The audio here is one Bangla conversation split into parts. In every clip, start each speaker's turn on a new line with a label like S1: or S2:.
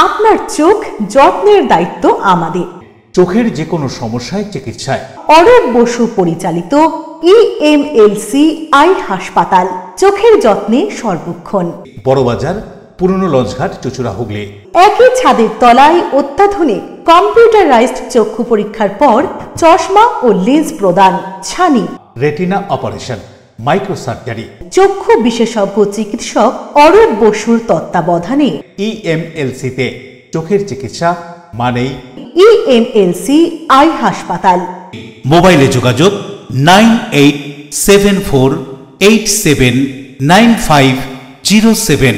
S1: আপনার চোখ যত্নের দায়িত্ব আমাদের।
S2: চোখের যে কোনো সমস্যায় চিকিৎসায়
S1: অরূপ বসু পরিচালিত EMLC আই হাসপাতাল, চোখের যত্নে সর্বক্ষণ।
S2: বড়বাজার, পুরনো লঞ্চঘাট, চুঁচুড়া, হুগলি।
S1: একই ছাদের তলায় অত্যাধুনিক কম্পিউটারাইজড চক্ষু পরীক্ষার পর চশমা ও লেন্স প্রদান, ছানি,
S2: রেটিনা অপারেশন, মাইক্রোসার্জারি।
S1: চক্ষু বিশেষজ্ঞ চিকিৎসক অরূপ বসুর তত্ত্বাবধানে
S2: EMLC-তে চোখের চিকিৎসা মানেই
S1: EMLC আই হাসপাতাল।
S2: মোবাইলে যোগাযোগ 9874879507।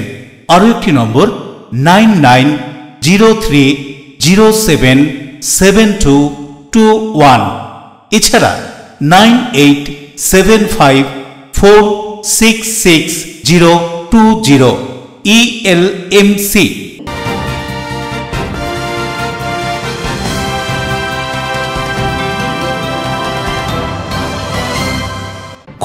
S2: আরও একটি নম্বর 9903077221। এছাড়া 9875466020। ELMC।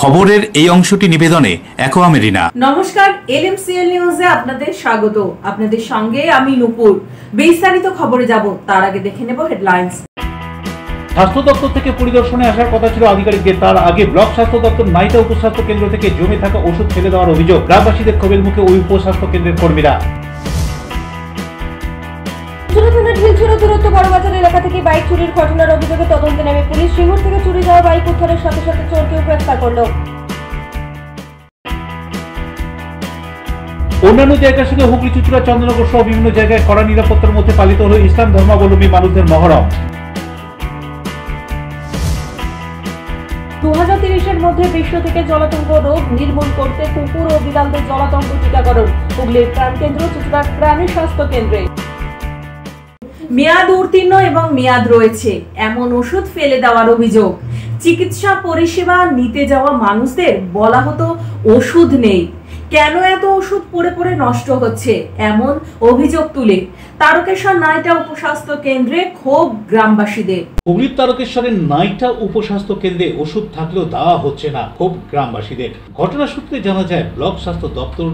S2: খবরের এই অংশটি নিবেদনে অ্যাকোয়া মেরিনা।
S3: নমস্কার, LMCL নিউজে আপনাদের স্বাগত। আপনাদের সঙ্গে আমি নূপুর। বিস্তারিত খবরে যাব তার আগে দেখে নেব হেডলাইন্স।
S2: স্বাস্থ্য দপ্তর থেকে পরিদর্শনে আসার কথা ছিল আধিকারিকদের, তার আগে ব্লক স্বাস্থ্য দপ্তর নাইটা উপস্বাস্থ্য কেন্দ্র থেকে জমে থাকা ওষুধ ফেলে দেওয়ার অভিযোগ। গ্রামবাসীদের ক্ষোভের মুখে ওই উপস্বাস্থ্য কেন্দ্রের কর্মীরা।
S4: দূরত্ব বড়বাজার এলাকা থেকে বাইক চুরির ঘটনার অভিযোগে তদন্তে নেমে পুলিশ সিঙ্গুর থেকে চুরি যাওয়া বাইক উদ্ধারের সাথে সাথে চোরকেও গ্রেফতার করল।
S2: অন্যান্য জায়গার সঙ্গে হুগলি, চুঁচুড়া, চন্দ্রনগর সহ বিভিন্ন জায়গায় কড়া নিরাপত্তার মধ্যে পালিত হল ইসলাম ধর্মাবলম্বী মানুষদের মহরম।
S4: 2030-এর মধ্যে বিশ্ব থেকে জলাতঙ্ক রোগ নির্মূল করতে কুকুর ও বিড়ালদের জলাতঙ্ক টিকাকরণ। হুগলির প্রাণকেন্দ্র চুঁচুড়ার প্রাণী স্বাস্থ্য কেন্দ্রে।
S3: মেয়াদ উত্তীর্ণ এবং মেয়াদ রয়েছে এমন ওষুধ ফেলে দেওয়ার অভিযোগ। চিকিৎসা পরিষেবা নিতে যাওয়া মানুষদের বলা হতো ওষুধ নেই, কেন এত ওষুধ পড়ে পড়ে নষ্ট হচ্ছে, এমন অভিযোগ তুলে তারকেশ্বর নাইটা উপস্বাস্থ্য কেন্দ্রে ক্ষোভ গ্রামবাসীদের।
S2: হুগলির তারকেশ্বরের নাইটা উপস্বাস্থ্য কেন্দ্রে ওষুধ থাকলেও দেওয়া হচ্ছে না, ক্ষোভ গ্রামবাসীদের। ঘটনা সূত্রে জানা যায়, ব্লক স্বাস্থ্য দপ্তর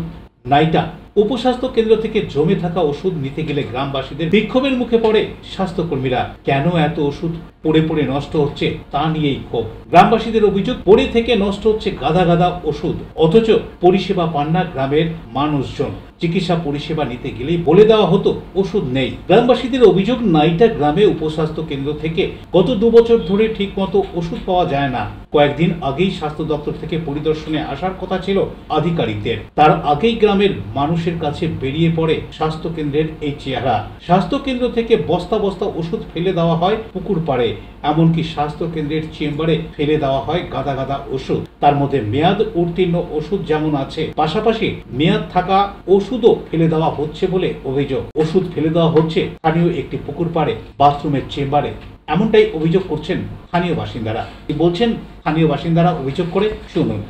S2: নাইটা উপস্বাস্থ্য কেন্দ্র থেকে জমে থাকা ওষুধ নিতে গেলে গ্রামবাসীদের বিক্ষোভের মুখে পড়ে স্বাস্থ্যকর্মীরা। কেন এত ওষুধ পড়ে পড়ে নষ্ট হচ্ছে তা নিয়েই ক্ষোভ গ্রামবাসীদের অভিযোগ। পড়ে থেকে নষ্ট হচ্ছে গাদা গাদা ওষুধ, অথচ পরিষেবা পান না গ্রামের মানুষজন। চিকিৎসা পরিষেবা নিতে গেলেই বলে দেওয়া হতো ওষুধ নেই। গ্রামবাসীদের অভিযোগ, নাইটা গ্রামে উপস্বাস্থ্য কেন্দ্র থেকে গত 2 বছর ধরে ঠিক মতো ওষুধ পাওয়া যায় না। কয়েকদিন আগেই স্বাস্থ্য দপ্তর থেকে পরিদর্শনে আসার কথা ছিল আধিকারিকদের, তার আগেই গ্রামের মানুষের কাছে বেরিয়ে পড়ে স্বাস্থ্য কেন্দ্রের এই চেহারা। স্বাস্থ্য কেন্দ্র থেকে বস্তা বস্তা ওষুধ ফেলে দেওয়া হয় পুকুর পাড়ে, এমনকি স্বাস্থ্য কেন্দ্রের চেম্বারে ফেলে দেওয়া হয় গাদা গাদা ওষুধ। তার মধ্যে মেয়াদ উত্তীর্ণ ওষুধ যেমন আছে, পাশাপাশি মেয়াদ থাকা ওষুধও ফেলে দেওয়া হচ্ছে বলে অভিযোগ। ওষুধ ফেলে দেওয়া হচ্ছে স্থানীয় একটি পুকুর পাড়ে, বাথরুমের চেম্বারে, এমনটাই অভিযোগ করছেন স্থানীয় বাসিন্দারা। বলছেন স্থানীয় বাসিন্দারা অভিযোগ করে, শুনুন।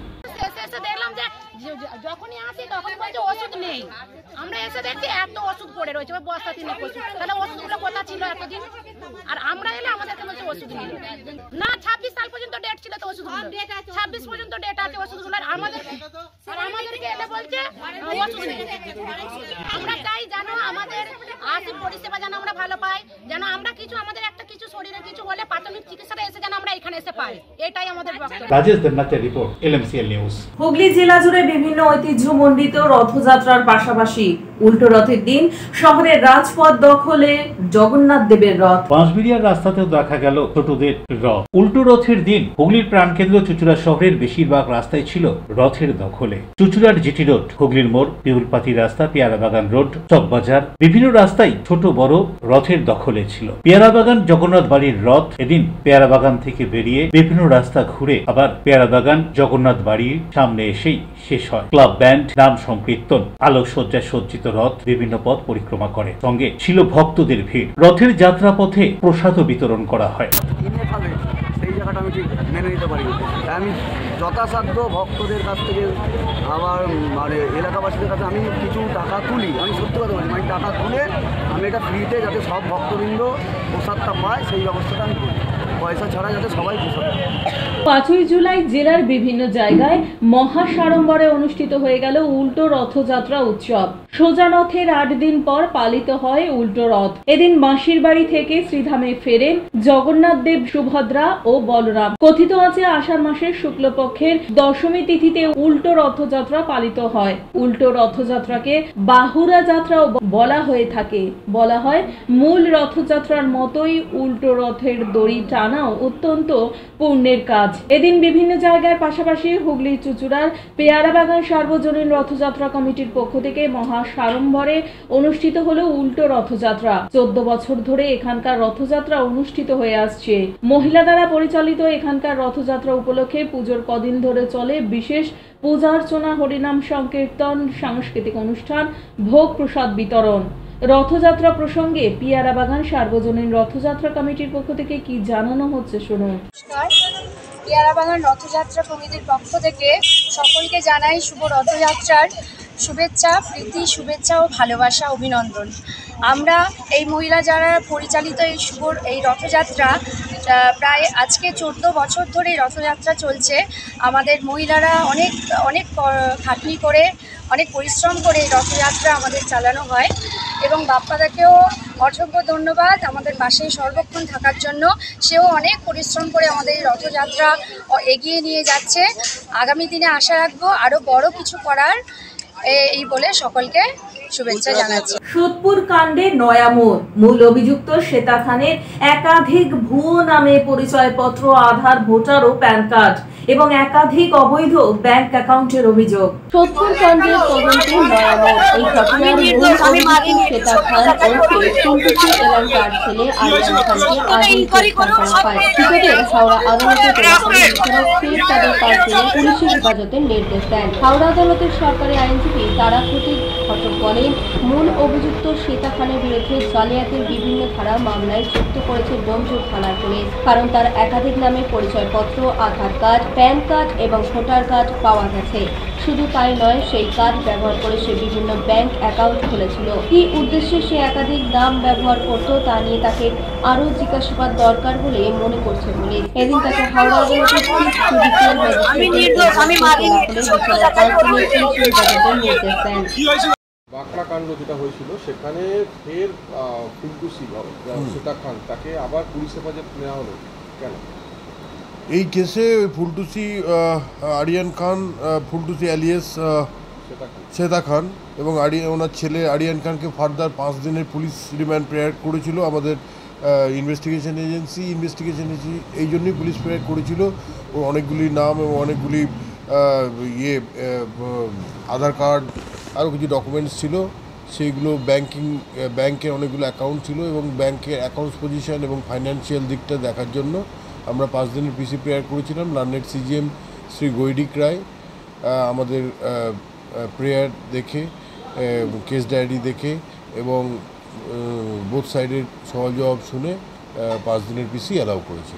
S5: যখনই আসি তখন বলছে ওষুধ নেই। আমরা এসে দেখছি এত ওষুধ পড়ে রয়েছে, বস্তা 3 ওষুধ। তাহলে ওষুধগুলো কোথা ছিল এতদিন? আর আমরা এলে আমাদেরকে বলছে ওষুধ নেই। না, 26 সাল পর্যন্ত ডেট ছিল তো ওষুধগুলো, 26 পর্যন্ত ডেট আছে ওষুধগুলো। আমাদেরকে এলে বলছে ওষুধ নেই। আমরা চাই যেন আমাদের আসি পরিষেবা যেন আমরা ভালো পাই, যেন আমরা কিছু আমাদের একটা কিছু শরীরে কিছু হলে প্রাথমিক চিকিৎসাটা এসে যেন আমরা এখানে এসে পাই, এটাই আমাদের বক্তব্য।
S2: রাজেশ দেবনাথের রিপোর্ট, LMCL নিউজ।
S3: হুগলি জেলা জুড়ে বিভিন্ন ঐতিহ্যমণ্ডিত রথযাত্রার পাশাপাশি উল্টো রথের দিন শহরের রাজপথ দখলে জগন্নাথ দেবের রথ।
S2: বাঁশবেড়িয়ার রাস্তাতেও দেখা গেল ছোটদের রথ। উল্টো রথের দিন হুগলির প্রাণকেন্দ্র চুঁচুড়া শহরের বেশিরভাগ রাস্তায় ছিল রথের দখলে। চুঁচুড়ার জিটি রোড, হুগলির মোড়, পিউলপাতি রাস্তা, পেয়ারাবাগান রোড, চকবাজার, বিভিন্ন রাস্তায় ছোট বড় রথের দখলে ছিল। পেয়ারাবাগান জগন্নাথ বাড়ির রথ এদিন পেয়ারাবাগান থেকে বেরিয়ে বিভিন্ন রাস্তা ঘুরে আবার পেয়ারাবাগান জগন্নাথ বাড়ির সামনে এসেই শেষ হয়। ক্লাব ব্যান্ড, নাম সংকীর্তন, আলোকসজ্জায় সজ্জিত রথ বিভিন্ন পথ পরিক্রমা করে, সঙ্গে ছিল ভক্তদের ভিড়। রথের যাত্রা পথে প্রসাদও বিতরণ করা হয়।
S6: সেই জায়গাটা আমি ঠিক মেনে নিতে পারি। আমি যথাসাধ্য ভক্তদের কাছ থেকে আমার এলাকাবাসীদের কাছে আমি কিছু টাকা তুলি, আমি সত্যি কথা বলি, মানে টাকা তুলে আমি এটা ফ্রিতে যাতে সব ভক্তবৃন্দ প্রসাদটা পায় সেই ব্যবস্থাটা আমি করি। পয়সা ছাড়া যাতে সবাই খুশি হয়।
S4: 5ই জুলাই জেলার বিভিন্ন জায়গায় মহাসাড়ম্বরে অনুষ্ঠিত হয়ে গেল উল্টো রথযাত্রা উৎসব। সোজা রথের 8 দিন পর পালিত হয় উল্টো রথ। এদিন মাসির বাড়ি থেকে শ্রীধামে ফেরেন জগন্নাথ দেব, সুভদ্রা ও বলরাম। কথিত আছে আষাঢ় মাসের শুক্লপক্ষের দশমী তিথিতে উল্টো রথযাত্রা পালিত হয়। উল্টো রথযাত্রাকে বাহুরা যাত্রাও বলা হয়ে থাকে। বলা হয় মূল রথযাত্রার মতোই উল্টো রথের দড়ি টানাও অত্যন্ত পুণ্যের কাজ। এদিন বিভিন্ন জায়গার পাশাপাশি হুগলি চুঁচুড়ার পেয়ারাবাগান সার্বজনীন রথযাত্রা কমিটির পক্ষ থেকে মহাসাড়ম্বরে অনুষ্ঠিত হলো উল্টো রথযাত্রা। 14 বছর ধরে এখানকার রথযাত্রা অনুষ্ঠিত হয়ে আসছে। মহিলা দ্বারা পরিচালিত এখানকার রথযাত্রা উপলক্ষে পুজোর কদিন ধরে চলে বিশেষ পূজা অর্চনা, হরিনাম সংকীর্তন, সাংস্কৃতিক অনুষ্ঠান, ভোগ প্রসাদ বিতরণ। রথযাত্রা প্রসঙ্গে পিয়ারাবাগান সার্বজনীন রথযাত্রা কমিটির পক্ষ থেকে কি জানানো হচ্ছে শুনুন।
S7: পিয়ারাবাগান রথযাত্রা কমিটির পক্ষ থেকে সকলকে জানাই শুভ রথযাত্রার শুভেচ্ছা, প্রীতি, শুভেচ্ছা ও ভালোবাসা, অভিনন্দন। আমরা এই মহিলা যারা পরিচালিত এই রথযাত্রা প্রায় আজকে 14 বছর ধরে রথযাত্রা চলছে। আমাদের মহিলারা অনেক খাটনি করে, অনেক পরিশ্রম করে এই রথযাত্রা আমাদের চালানো হয় এবং বাপ্পাদাকেও অসংখ্য ধন্যবাদ আমাদের পাশে সর্বক্ষণ থাকার জন্য। সেও অনেক পরিশ্রম করে আমাদের এই রথযাত্রা এগিয়ে নিয়ে যাচ্ছে। আগামী দিনে আশা রাখবো আরও বড় কিছু করার, এই বলে সকলকে শুভেচ্ছা জানাচ্ছি।
S3: সোদপুর কাণ্ডে নয়া মোড়। মূল অভিযুক্ত শ্বেতা খানের একাধিক ভুয়ো নামে পরিচয়পত্র, আধার, ভোটার ও প্যান কার্ড এবং একাধিক অবৈধ ব্যাংক অ্যাকাউন্টের অভিযোগ।
S4: সোদপুর কাণ্ডের তদন্তে নয়া মোড়। এই ঘটনার মূল অভিযুক্ত শ্বেতা খান ওরফে ফুলটুসি এলাকার ছেলে আরিয়ান খানকে আজ গ্রেফতার করা হয়। ধৃতদের হাওড়া আদালতে তোলা হলে বিচারক ফের তাদের 5 দিনের পুলিশের হেফাজতের নির্দেশ দেন। হাওড়া আদালতের সরকারি আইনজীবী তারাপতি ঘটক বলেন, মূল অভিযুক্ত শ্বেতা খানের বিরুদ্ধে জালিয়াতির বিভিন্ন ধারা মামলায় যুক্ত করেছে ডোমজুর থানার পুলিশ। কারণ তার একাধিক নামে পরিচয়পত্র, আধার কার্ড, প্যান কার্ড এবং ভোটার কার্ড পাওয়া গেছে। শুধু তাই নয়, সেই কার্ড ব্যবহার করে সে বিভিন্ন ব্যাংক অ্যাকাউন্ট খুলেছিল। কি উদ্দেশ্যে সে একাধিক নাম ব্যবহার করত তা নিয়ে তাকে আরও জিজ্ঞাসাবাদ দরকার বলে মনে করছে পুলিশ। এদিন তাকে হাওড়া আদালতের চিফ জুডিশিয়াল ম্যাজিস্ট্রেটের নির্দেশ দেন।
S8: বাঁকড়া কাণ্ড যেটা হয়েছিল সেখানে ফের ফুলটুসি শ্বেতা খান তাকে আবার পুলিশ হেফাজতে নেওয়া হলো কেন?
S9: এই কেসে ফুলটুসি আরিয়ান খান, ফুলটুসি অ্যালিয়াস শ্বেতা খান এবং ওনার ছেলে আরিয়ান খানকে ফার্দার 5 দিনের পুলিশ রিমান্ড প্রেয়ার করেছিল আমাদের ইনভেস্টিগেশন এজেন্সি। এই জন্যই পুলিশ প্রেয়ার করেছিল। ও অনেকগুলি নাম এবং অনেকগুলি আধার কার্ড, আরও কিছু ডকুমেন্টস ছিল। সেইগুলো ব্যাংকের অনেকগুলো অ্যাকাউন্ট ছিল এবং ব্যাংকের অ্যাকাউন্টস পজিশন এবং ফাইন্যান্সিয়াল দিকটা দেখার জন্য আমরা 5 দিনের পিসি প্রেয়ার করেছিলাম। লার্নেড সিজিএম শ্রী গৈডিক রায় আমাদের প্রেয়ার দেখে, কেস ডায়েরি দেখে এবং বোথ সাইডের সওয়াল জবাব শুনে 5 দিনের পিসি অ্যালাউ করেছে।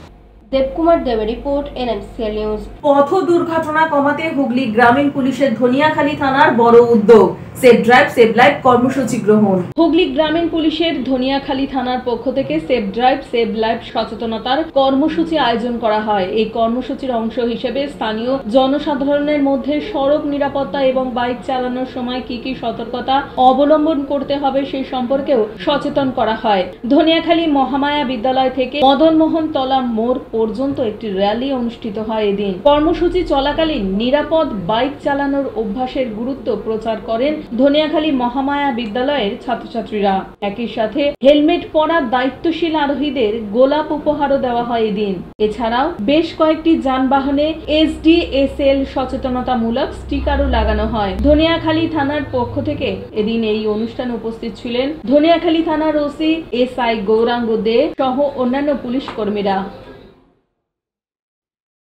S4: দেবকুমার দেবের রিপোর্ট, NMCL নিউজ।
S3: পথ দুর্ঘটনা কমাতে হুগলি গ্রামীণ পুলিশের ধনিয়াখালী থানার বড় উদ্যোগ, সেভ ড্রাইভ সেভ লাইফ কর্মসূচি গ্রহণ। হুগলি গ্রামীণ পুলিশের ধনিয়াখালী থানার পক্ষ থেকে সেভ ড্রাইভ সেভ লাইফ সচেতনতার কর্মসূচি আয়োজন করা হয়। এই কর্মসূচির অংশ হিসেবে স্থানীয় জনসাধারণের মধ্যে সড়ক নিরাপত্তা এবং বাইক চালানোর সময় কি কি সতর্কতা অবলম্বন করতে হবে সেই সম্পর্কেও সচেতন করা হয়। ধনিয়াখালী মহামায়া বিদ্যালয় থেকে মদন মোহন তলা মোড় পর্যন্ত একটি র্যালি অনুষ্ঠিত হয়। এদিন কর্মসূচি চলাকালীন নিরাপদ বাইক চালানোর অভ্যাসের গুরুত্ব প্রচার করেন ধনিয়াখালী মহামায়া বিদ্যালয়ের ছাত্রছাত্রীরা। একই সাথে হেলমেট পরা দায়িত্বশীল আরোহীদের গোলাপ উপহারও দেওয়া হয় এদিন। এছাড়াও বেশ কয়েকটি যানবাহনে SDSL সচেতনতামূলক স্টিকারও লাগানো হয়। ধনিয়াখালী থানার পক্ষ থেকে এদিন এই অনুষ্ঠানে উপস্থিত ছিলেন ধনিয়াখালী থানার ওসি SI গৌরাঙ্গ দে সহ অন্যান্য পুলিশ কর্মীরা।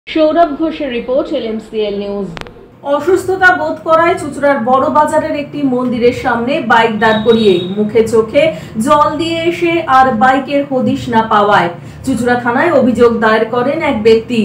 S3: সৌরভ ঘোষের রিপোর্ট, LMCL নিউজ। অসুস্থতা বোধ করায় চুঁচুড়ার বড় বাজারের একটি মন্দিরের সামনে বাইক দাঁড় করিয়ে মুখে চোখে জল দিয়ে এসে আর বাইকের হদিশ না পাওয়ায় চুঁচুড়া থানায় অভিযোগ দায়ের করেন এক ব্যক্তি।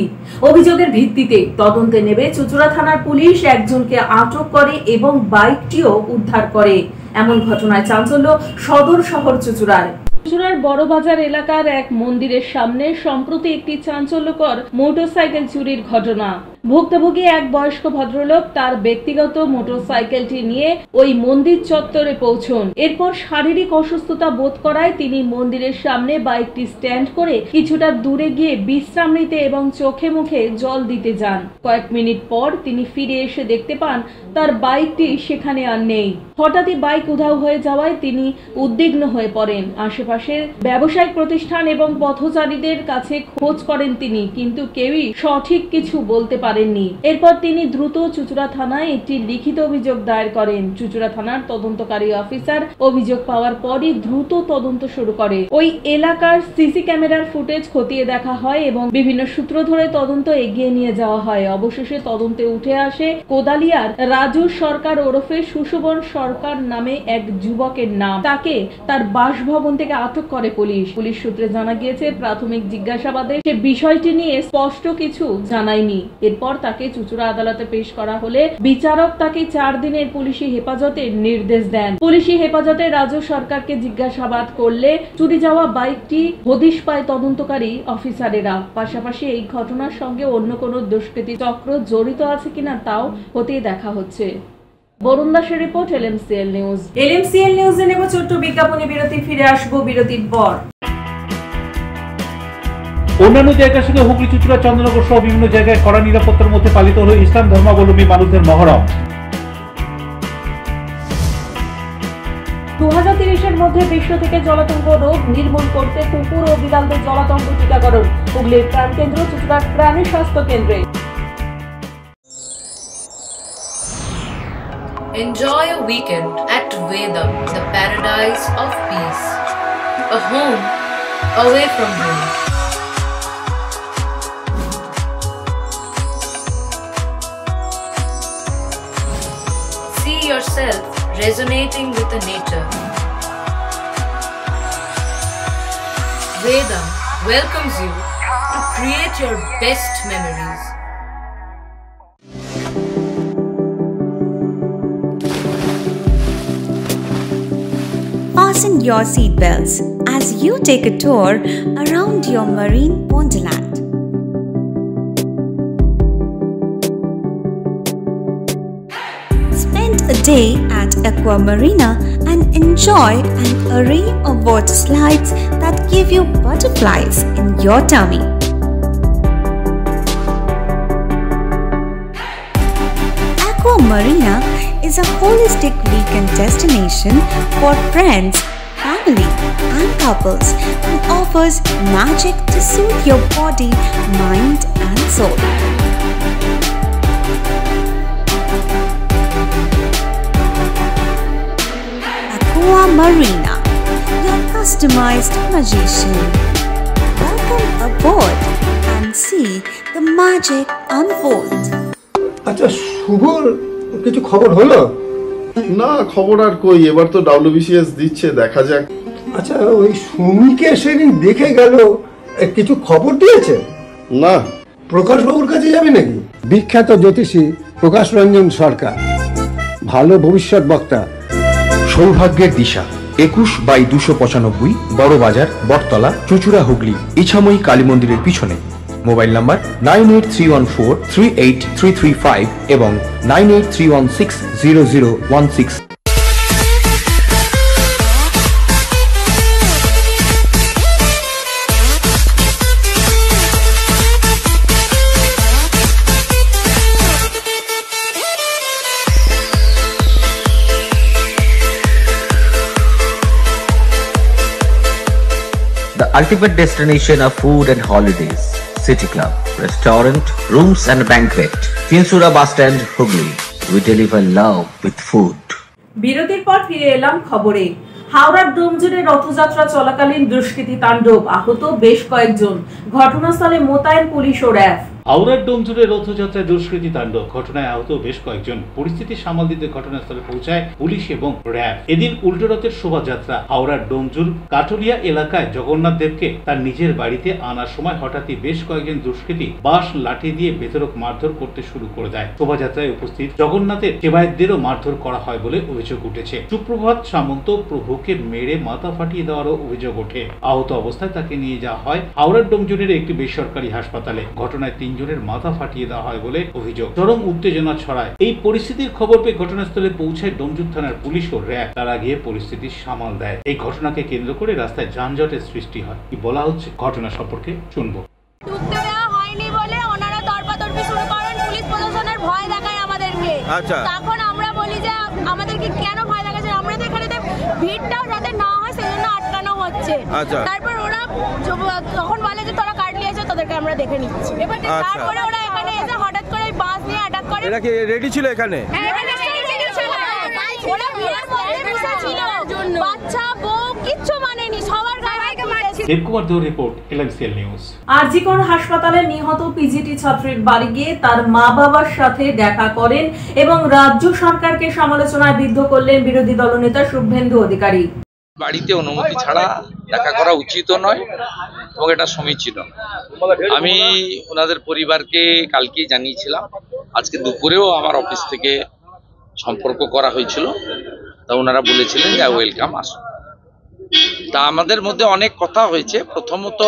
S3: অভিযোগের ভিত্তিতে তদন্তে নেবে চুঁচুড়া থানার পুলিশ একজনকে আটক করে এবং বাইকটিও উদ্ধার করে। এমন ঘটনায় চাঞ্চল্য সদর শহর চুঁচুড়ায়।
S4: চুঁচুড়ার বড়বাজার এলাকার এক মন্দিরের সামনে সম্প্রতি একটি চাঞ্চল্যকর মোটরসাইকেল চুরির ঘটনা। ভুক্তভোগী এক বয়স্ক ভদ্রলোক তার ব্যক্তিগত মোটরসাইকেলটি নিয়ে ওই মন্দির চত্বরে পৌঁছন। এরপর শারীরিক অসুস্থতা বোধ করায় তিনি মন্দিরের সামনে বাইকটি স্ট্যান্ড করে কিছুটা দূরে গিয়ে বিশ্রাম নিতে এবং চোখে মুখে জল দিতে যান। কয়েক মিনিট পর তিনি ফিরে এসে দেখতে পান তার বাইকটি সেখানে আর নেই। হঠাৎই বাইক উধাও হয়ে যাওয়ায় তিনি উদ্বিগ্ন হয়ে পড়েন। আশেপাশের ব্যবসায়িক প্রতিষ্ঠান এবং পথচারীদের কাছে খোঁজ করেন তিনি, কিন্তু কেউই সঠিক কিছু বলতে পারেননি। এরপর তিনি দ্রুত চুঁচুড়া থানায় একটি লিখিত অভিযোগ দায়ের করেন। চুঁচুড়া থানার তদন্তকারী অফিসার অভিযোগ পাওয়ার পরই দ্রুত তদন্ত শুরু করে। ওই এলাকার সিসি ক্যামেরার ফুটেজ খতিয়ে দেখা হয় এবং বিভিন্ন সূত্র ধরে তদন্ত এগিয়ে নিয়ে যাওয়া হয়। অবশেষে তদন্তে উঠে আসে কোদালিয়ার রাজু সরকার ওরফে সুশোভন সরকার নামে এক যুবকের নাম। তাকে তার বাসভবন থেকে আটক করে পুলিশ। পুলিশ সূত্রে জানা গিয়েছে প্রাথমিক জিজ্ঞাসাবাদে সে বিষয়টি নিয়ে স্পষ্ট কিছু জানায়নি। এরপর তাকে চুঁচুড়া আদালতে পেশ করা হলে বিচারক তাকে 4 দিনের পুলিশি হেফাজতের নির্দেশ দেন। পুলিশি হেফাজতে রাজু সরকারকে জিজ্ঞাসাবাদ করলে চুরি যাওয়া বাইকটি হদিশ পায় তদন্তকারী অফিসারেরা। পাশাপাশি এই ঘটনার সঙ্গে অন্য কোনো দুষ্কৃতী চক্র জড়িত আছে কিনা তাও খতিয়ে দেখা হচ্ছে। বরুণ দাসের রিপোর্ট, LMCL নিউজ।
S3: LMCL নিউজে নেব ছোট্ট বিজ্ঞাপনী বিরতি, ফিরে আসবো বিরতির পর।
S2: অন্যান্য জায়গার সঙ্গে হুগলি, চুঁচুড়া, চন্দ্রনগর সহ বিভিন্ন জায়গায় কড়া নিরাপত্তার মধ্যে পালিত হলো ইসলাম ধর্মাবলম্বী মানুষদের মহরম।
S4: 2030-এর মধ্যে বিশ্ব থেকে জলাতঙ্ক রোগ নির্মূল করতে কুকুর ও বিড়ালদের জলাতঙ্ক টিকাকরণ। হুগলির প্রাণকেন্দ্র চুঁচুড়ার প্রাণী স্বাস্থ্য কেন্দ্রে।
S10: Enjoy a weekend at Vedam, the paradise of peace. A home away from home. See yourself resonating with the nature. Vedam welcomes you to create your best memories.
S11: Fasten your seatbelts as you take a tour around your marine wonderland. Spend a day at Aqua Marina and enjoy an array of water slides that give you butterflies in your tummy. Aqua Marina is a holistic weekend destination for friends, family and couples and offers magic to soothe your body, mind and soul. Aqua Marina, your customized magician. Welcome aboard and see the magic unfold.
S12: আচ্ছা, শুভর কিছু খবর হলো?
S13: না, খবর আর কই, এবার তো WBCS দিচ্ছে, দেখা যাক।
S12: আচ্ছা, ওই সুমিকে সেদিন দেখে গেল, কিছু খবর দিয়েছে?
S13: না।
S12: প্রকাশ বাবুর কাছে যাবে নাকি? বিখ্যাত জ্যোতিষী প্রকাশ রঞ্জন সরকার, ভালো ভবিষ্যৎ বক্তা।
S14: সৌভাগ্যের দিশা, 21/295 বড় বাজার, বটতলা, চুঁচুড়া, হুগলি, ইছাময়ী কালী মন্দিরের পিছনে। মোবাইল নাম্বার 9831438335 এবং 9831600016।
S15: The ultimate destination of food and holidays. City Club, restaurant, rooms and banquet. Chinsura Bus Stand, Hugli. We deliver love with food.
S3: বিরতির পর ফিরে এলাম খবরে। হাওড়ার ডোমজুড়ে রথযাত্রা চলাকালীন দুষ্কৃতী তাণ্ডব, আহত বেশ কয়েকজন। ঘটনাস্থলে মোতায়েন পুলিশ ও র্যাব।
S2: হাওড়ার ডোমজুড়ে রথযাত্রায় দুষ্কৃতী তাণ্ডব, ঘটনায় আহত বেশ কয়েকজন। পরিস্থিতি সামাল দিতে ঘটনাস্থলে পৌঁছায় পুলিশ এবং র্যাব। এদিন উল্টো রথের শোভাযাত্রা হাওড়ার ডোমজুর কাটলিয়া এলাকায় জগন্নাথ দেবকে তার নিজের বাড়িতে আনার সময় হঠাৎই বেশ কয়েকজন দুষ্কৃতী বাঁশ লাঠি দিয়ে বেধড়ক মারধর করতে শুরু করে দেয়। শোভাযাত্রায় উপস্থিত জগন্নাথের সেবায়েতদেরও মারধর করা হয় বলে অভিযোগ উঠেছে। সুপ্রভাত সামন্ত প্রভুকে মেরে মাথা ফাটিয়ে দেওয়ারও অভিযোগ ওঠে। আহত অবস্থায় তাকে নিয়ে যাওয়া হয় হাওড়ার ডোমজুরের একটি বেসরকারি হাসপাতালে। ঘটনায় 3 জনের মাথা ফাটিয়ে দেওয়া হয় বলে অভিযোগ। চরম উত্তেজনা ছড়ায়। এই পরিস্থিতির খবর পেয়ে ঘটনাস্থলে পৌঁছায় ডোমজুর থানার পুলিশ ও র্যাব। তারা গিয়ে পরিস্থিতি সামাল দেয়। এই ঘটনাকে কেন্দ্র করে রাস্তায় যানজটের সৃষ্টি হয়। কি বলা হচ্ছে ঘটনা সম্পর্কে শুনবো।
S16: আচ্ছা,
S17: তখন আমরা বলি যে আমাদেরকে কেন ভয় লাগাচ্ছে, আমরা তো এখানে ভিড়টাও যাতে না হয় সেজন্য আটকানো হচ্ছে।
S16: আচ্ছা,
S17: তারপর ওরা তখন বলে যে তোরা কাটলি এসে তোদেরকে আমরা দেখে নিচ্ছি। এবার তারপরে ওরা এখানে এসে হঠাৎ করে বাস নিয়ে অ্যাটাক করে।
S16: এরা কি রেডি ছিল এখানে?
S17: ওরা ভিড়ের মধ্যে বসে ছিল, বাচ্চা বউ কিচ্ছু মানেনি, সবার গায়ে মারছে।
S2: দেবকুমার দেওর রিপোর্ট, LMCL নিউজ।
S3: আরজিকর হাসপাতালে নিহত পিজিটি ছাত্রীর বাড়ি গিয়ে তার মা বাবার সাথে দেখা করেন এবং রাজ্য সরকারকে সমালোচনায় বিদ্ধ করলেন বিরোধী দলনেতা শুভেন্দু অধিকারী।
S18: বাড়িতে অনুমতি ছাড়া দেখা করা উচিত নয় এবং এটা সমীচীন। আমি ওনাদের পরিবারকে কালকেই জানিয়েছিলাম, আজকে দুপুরেও আমার অফিস থেকে সম্পর্ক করা হয়েছিল, তা ওনারা বলেছিলেন যে ওয়েলকাম, আসুন। তা আমাদের মধ্যে অনেক কথা হয়েছে। প্রথমত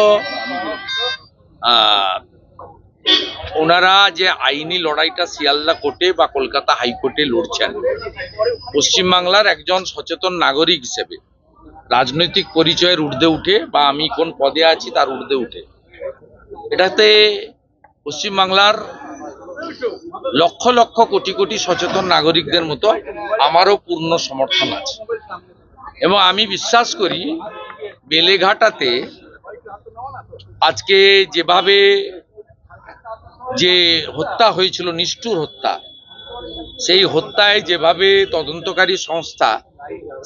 S18: ওনারা যে আইনি লড়াইটা শিয়ালদা কোর্টে বা কলকাতা হাইকোর্টে লড়ছেন, পশ্চিমবাংলার একজন সচেতন নাগরিক হিসেবে রাজনৈতিক পরিচয়ের ঊর্ধ্বে উঠে বা আমি কোন পদে আছি তার ঊর্ধ্বে উঠে, এটাতে পশ্চিমবাংলার লক্ষ লক্ষ কোটি কোটি সচেতন নাগরিকদের মতো আমারও পূর্ণ সমর্থন আছে। এবং আমি বিশ্বাস করি বেলেঘাটাতে আজকে যেভাবে যে হত্যা হয়েছিল, নিষ্ঠুর হত্যা, সেই হত্যায় যেভাবে তদন্তকারী সংস্থা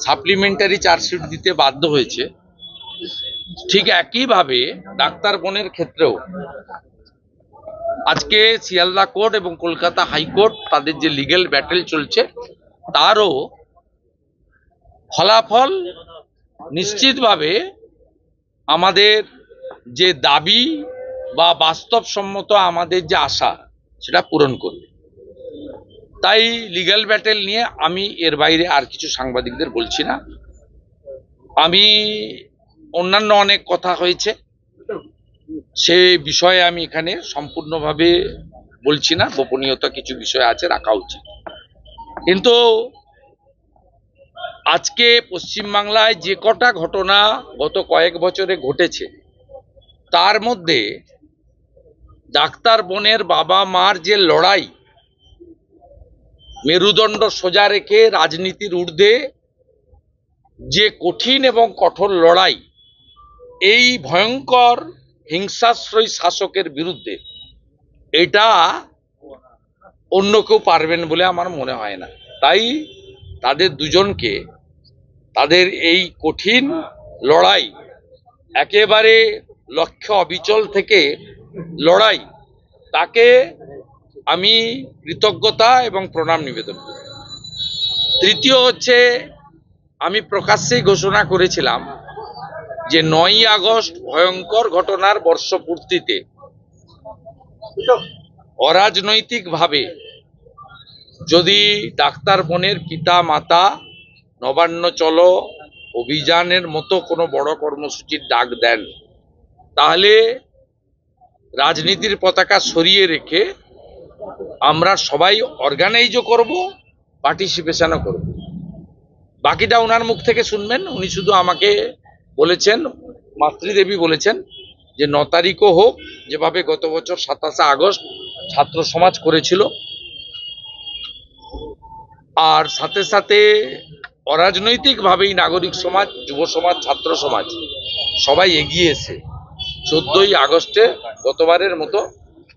S18: সাপ্লিমেন্টারি চার্জশিট দিতে বাধ্য হয়েছে, ঠিক একইভাবে ডাক্তার বোনের ক্ষেত্রেও আজকে শিয়ালদা কোর্ট এবং কলকাতা হাইকোর্ট তাদের যে লিগ্যাল ব্যাটেল চলছে তারও ফলাফল নিশ্চিতভাবে আমাদের যে দাবি বা বাস্তবসম্মত আমাদের যে আশা সেটা পূরণ করবে। তাই লিগ্যাল ব্যাটেল নিয়ে আমি এর বাইরে আর কিছু সাংবাদিকদের বলছি না। আমি অন্যান্য অনেক কথা হয়েছে, সে বিষয়ে আমি এখানে সম্পূর্ণভাবে বলছি না, গোপনীয়তা কিছু বিষয় আছে, রাখা উচিত। কিন্তু আজকে পশ্চিমবাংলায় যে কটা ঘটনা গত কয়েক বছরে ঘটেছে, তার মধ্যে ডাক্তার বোনের বাবা মার যে লড়াই, মেরুদণ্ড সোজা রেখে রাজনীতির ঊর্ধ্বে যে কঠিন এবং কঠোর লড়াই, এই ভয়ঙ্কর হিংসাশ্রয়ী শাসকের বিরুদ্ধে, এটা অন্য কেউ পারবেন বলে আমার মনে হয় না। তাই তাদের দুজনকে তাদের এই কঠিন লড়াই, একেবারে লক্ষ্য অবিচল থেকে লড়াই, তাকে আমি কৃতজ্ঞতা এবং প্রণাম নিবেদন করি। তৃতীয় হচ্ছে, আমি প্রকাশ্যেই ঘোষণা করেছিলাম যে 9ই আগস্ট ভয়ঙ্কর ঘটনার বর্ষপূর্তিতে অরাজনৈতিকভাবে যদি ডাক্তার বোনের পিতা মাতা নবান্ন চলো অভিযানের মতো কোনো বড় কর্মসূচির ডাক দেন, তাহলে রাজনীতির পতাকা সরিয়ে রেখে আমরা সবাই অর্গানাইজও করব, পার্টিসিপেশনও করব। বাকিটা ওনার মুখ থেকে শুনবেন। উনি শুধু আমাকে বলেছেন, মাতৃদেবী বলেছেন যে 9 তারিখও হোক, যেভাবে গত বছর 27শে আগস্ট ছাত্র সমাজ করেছিল, আর সাথে সাথে অরাজনৈতিকভাবেই নাগরিক সমাজ, যুব সমাজ, ছাত্র সমাজ সবাই এগিয়ে এসে 14ই আগস্টে গতবারের মতো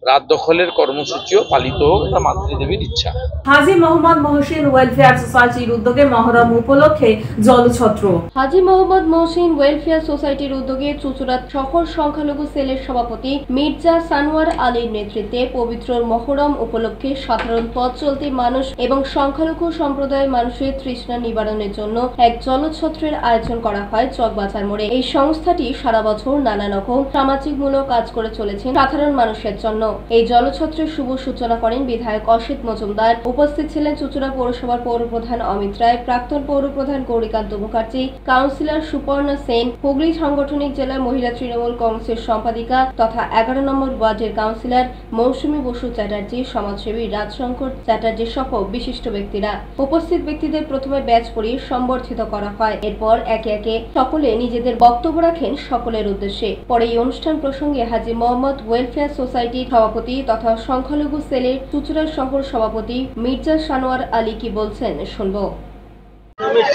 S18: রাত দখলের কর্মসূচিও পালিত হোক, এটা মাতৃদেবীর ইচ্ছা।
S3: হাজী মোহাম্মদ মহসিন ওয়েলফেয়ার সোসাইটির উদ্যোগে মহরম উপলক্ষে জলছত্র।
S19: হাজী মোহাম্মদ মহসিন ওয়েলফেয়ার সোসাইটির উদ্যোগে চুঁচুড়া শহর সংখ্যালঘু সেলের সভাপতি মির্জা সানোয়ার আলীর নেতৃত্বে পবিত্র মহরম উপলক্ষে সাধারণ পথ চলতি মানুষ এবং সংখ্যালঘু সম্প্রদায়ের মানুষের তৃষ্ণা নিবারণের জন্য এক জলছত্রের আয়োজন করা হয় চকবাজার মোড়ে। এই সংস্থাটি সারা বছর নানা রকম সামাজিকমূলক কাজ করে চলেছেন সাধারণ মানুষের জন্য। এই জলছত্রের শুভ সূচনা করেন বিধায়ক অসিত মজুমদার। উপস্থিত ছিলেন চুঁচুড়া পৌরসভার পৌরপ্রধান অমিত রায়, প্রাক্তন পৌরপ্রধান গৌরীকান্ত মুখার্জি, কাউন্সিলর সুপর্ণা সেন, হুগলি সাংগঠনিক জেলা মহিলা তৃণমূল কংগ্রেসের সম্পাদিকা তথা 11 নম্বর ওয়ার্ডের কাউন্সিলর মৌসুমী বসু চ্যাটার্জি, সমাজসেবী রাজশঙ্কর চ্যাটার্জি সহ বিশিষ্ট ব্যক্তিরা। উপস্থিত ব্যক্তিদের প্রথমে ব্যাচ পরিয়ে সম্বর্ধিত করা হয়। এরপর একে একে সকলে নিজেদের বক্তব্য রাখেন সকলের উদ্দেশ্যে। পরে এই অনুষ্ঠান প্রসঙ্গে হাজী মোহাম্মদ ওয়েলফেয়ার সোসাইটির সভাপতি তথা সংখ্যালঘু সেলের চুঁচুড়া শহর সভাপতি মির্জা সানোয়ার আলী কি বলছেন শুনবো।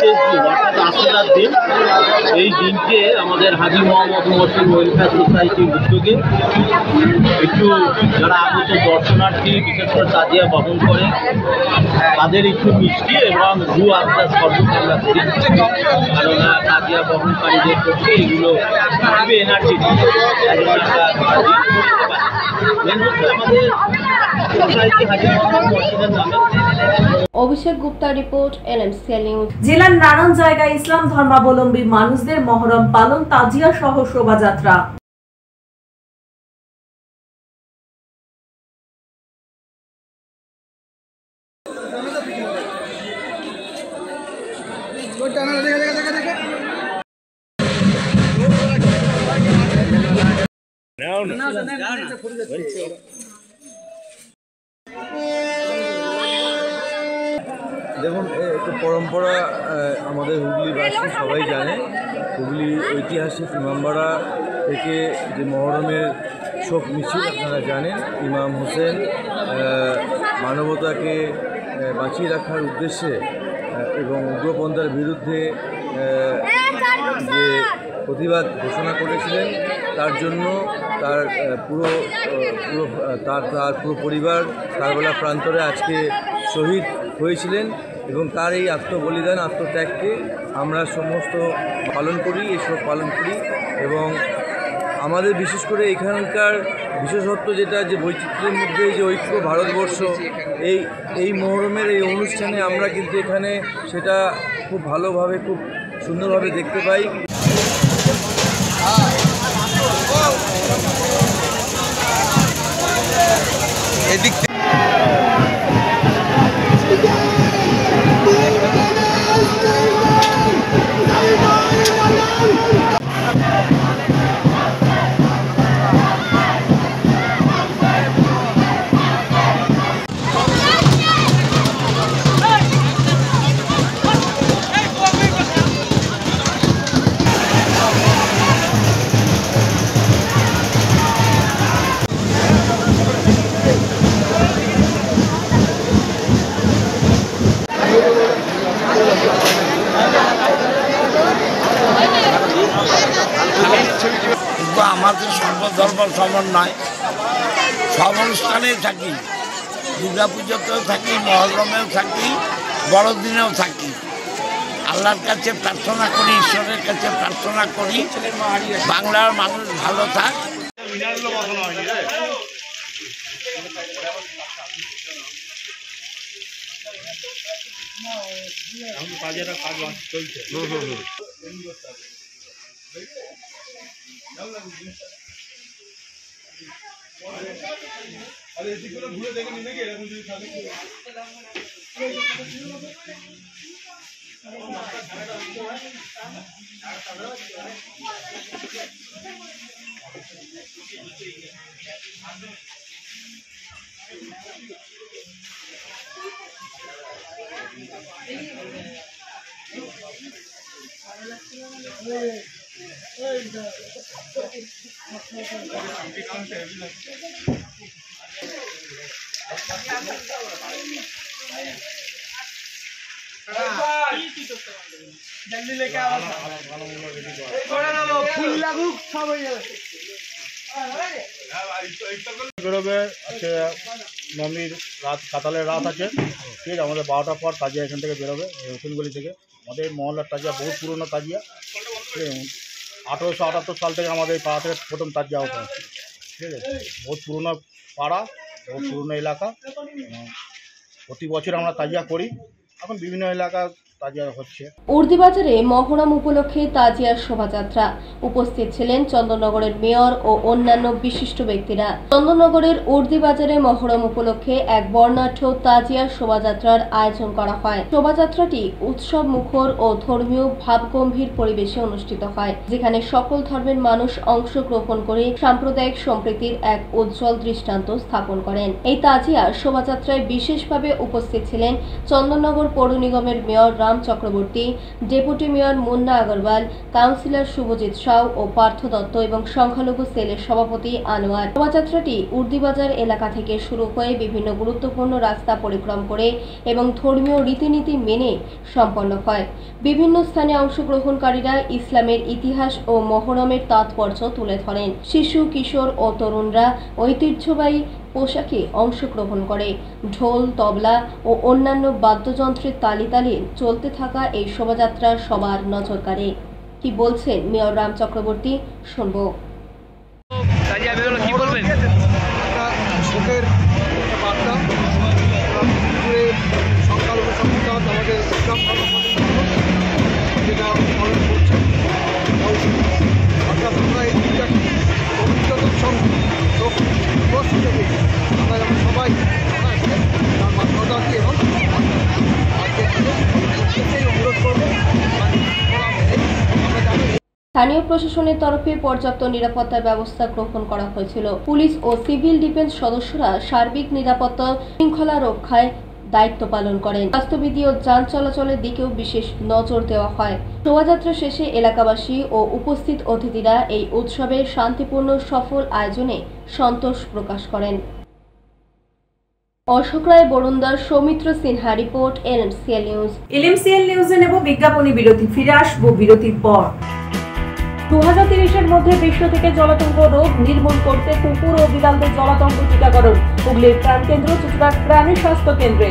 S20: শেষ দিন অর্থাৎ আশুরার দিন, এই দিনকে আমাদের হাজী মোহাম্মদ মহসিন ওয়েলফেয়ার সোসাইটির উদ্যোগে একটু যারা আগত দর্শনার্থী বিশেষ করে তাজিয়া বহন করে তাদের একটু মিষ্টি এবং রু আত্মার সর্বত আমরা করি, কারণ তাজিয়া বহনকারীদের পক্ষে এগুলো খুবই এনার্জি আমাদের সোসাইটি হাজী মোহাম্মদ মহসিনের নামে।
S19: অভিষেক গুপ্তা রিপোর্ট, LMCL নিউজ।
S3: জেলার নানান জায়গায় ইসলাম ধর্মাবলম্বী মানুষদের মহরম পালন, তাজিয়া সহ শোভাযাত্রা।
S21: দেখুন, একটা পরম্পরা আমাদের হুগলিবাসী সবাই জানে। হুগলি ঐতিহাসিক ইমামবাড়া থেকে যে মহরমের শোক মিছিল আপনারা জানেন, ইমাম হোসেন মানবতাকে বাঁচিয়ে রাখার উদ্দেশ্যে এবং উগ্রপন্থার বিরুদ্ধে যে প্রতিবাদ ঘোষণা করেছিলেন, তার জন্য তার পুরো পরিবার কারবালা প্রান্তরে আজকে শহীদ হয়েছিলেন এবং তার এই আত্মবলিদান, আত্মত্যাগকে আমরা সমস্ত পালন করি, এসব পালন করি। এবং আমাদের বিশেষ করে এখানকার বিশেষত্ব যেটা, যে বৈচিত্র্যের মধ্যে যে ঐক্য ভারতবর্ষ, এই মহরমের এই অনুষ্ঠানে আমরা কিন্তু এখানে সেটা খুব ভালোভাবে, খুব সুন্দরভাবে দেখতে পাই। এদিক
S22: আমাদের সর্বধর্ম সমন্বয় সব অনুষ্ঠানেই থাকি, দুর্গা পুজোতেও থাকি, মহরমেও থাকি, বড়দিনেও থাকি। আল্লাহর কাছে প্রার্থনা করি, ঈশ্বরের কাছে প্রার্থনা করি বাংলার মানুষ ভালো থাক।
S8: ঘুরে দেখে নিয়ে এরকম যদি থাকে जल्दी लेके आओ फूल लागू सब हो जाए
S1: বেরোবে আছে নবমীর রাত, কাতালের রাত আছে, ঠিক আছে। আমাদের 12টার পর তাজিয়া এখান থেকে বেরোবে রসুনগলি থেকে। আমাদের মহল্লার তাজিয়া বহুত পুরনো তাজিয়া, ঠিক আছে। 1878 সাল থেকে আমাদের এই পাড়া থেকে প্রথম তাজিয়া ওঠে, ঠিক আছে। বহুত পুরনো পাড়া, বহুত পুরনো এলাকা। প্রতি বছর আমরা তাজিয়া করি, এখন বিভিন্ন এলাকা তাজিয়া হচ্ছে।
S19: উর্দিবাজারে মহরম উপলক্ষে তাজিয়ার শোভাযাত্রা। উপস্থিত ছিলেন চন্দননগরের মেয়র ও অন্যান্য বিশিষ্ট ব্যক্তিরা। চন্দননগরের উর্দিবাজারে মহরম উপলক্ষে এক বর্ণাঢ্য তাজিয়ার শোভাযাত্রার আয়োজন করা হয়। শোভাযাত্রাটি উৎসব মুখর ও ধর্মীয় ভাবগম্ভীর পরিবেশে অনুষ্ঠিত হয়, যেখানে সকল ধর্মের মানুষ অংশগ্রহণ করে সাম্প্রদায়িক সম্প্রীতির এক উজ্জ্বল দৃষ্টান্ত স্থাপন করেন। এই তাজিয়া শোভাযাত্রায় বিশেষভাবে উপস্থিত ছিলেন চন্দননগর পৌর নিগমের mayor Chakraborty, deputy mayor Munna Agarwal, councillor Subhajit Shaw ও পার্থ দত্ত এবং সংখ্যালঘু সেলের সভাপতি আনোয়ার। শোভাযাত্রাটি উর্দিবাজার এলাকা থেকে শুরু হয়ে বিভিন্ন গুরুত্বপূর্ণ রাস্তা পরিক্রম করে এবং ধর্মীয় রীতিনীতি মেনে সম্পন্ন হয়। বিভিন্ন স্থানে অংশগ্রহণকারীরা ইসলামের ইতিহাস ও মহরমের তাৎপর্য তুলে ধরেন। শিশু, কিশোর ও তরুণরা ঐতিহ্যবাহী পোশাকে অংশগ্রহণ করে। ঢোল, তবলা ও অন্যান্য বাদ্যযন্ত্রের তালে তালে চলতে থাকা এই শোভাযাত্রা সবার নজর কাড়ে। কি বলছেন মেয়র রাম চক্রবর্তী, শুনব।
S6: শোকের বার্তা সংখ্যালঘু সম্প্রদায় আমাদের ইসলাম যেটা পালন করছে, অর্থাৎ আমরা এই দিনটাকে অভিজ্ঞতার সঙ্গে থেকে আমরা যেমন সবাই তার মান্যতা দিই এবং অনুরোধ করবো।
S19: স্থানীয় প্রশাসনের তরফে পর্যাপ্ত নিরাপত্তার ব্যবস্থা গ্রহণ করা হয়েছিল। পুলিশ ও সিভিল ডিফেন্স সদস্যরা সার্বিক নিরাপত্তা শৃঙ্খলা রক্ষায় দায়িত্ব পালন করেন। স্বাস্থ্যবিধি ও যান চলাচলের দিকেও বিশেষ নজর দেওয়া হয়। শোভাযাত্রা শেষে এলাকাবাসী ও উপস্থিত অতিথিরা এই উৎসবের শান্তিপূর্ণ সফল আয়োজনে সন্তোষ প্রকাশ করেন। অশোক রায় বরুণদার, সৌমিত্র সিনহা রিপোর্ট, এলএমসিএল নিউজ।
S3: এলএমসিএল নিউজে নেব বিজ্ঞাপনী বিরতি। ফিরে আসবো বিরতির পর।
S4: 2030-এর মধ্যে বিশ্ব থেকে জলাতঙ্ক রোগ নির্মূল করতে কুকুর ও বিড়ালদের জলাতঙ্ক টিকাকরণ। হুগলির প্রাণকেন্দ্র চুচুড়ার প্রাণী স্বাস্থ্য কেন্দ্রে।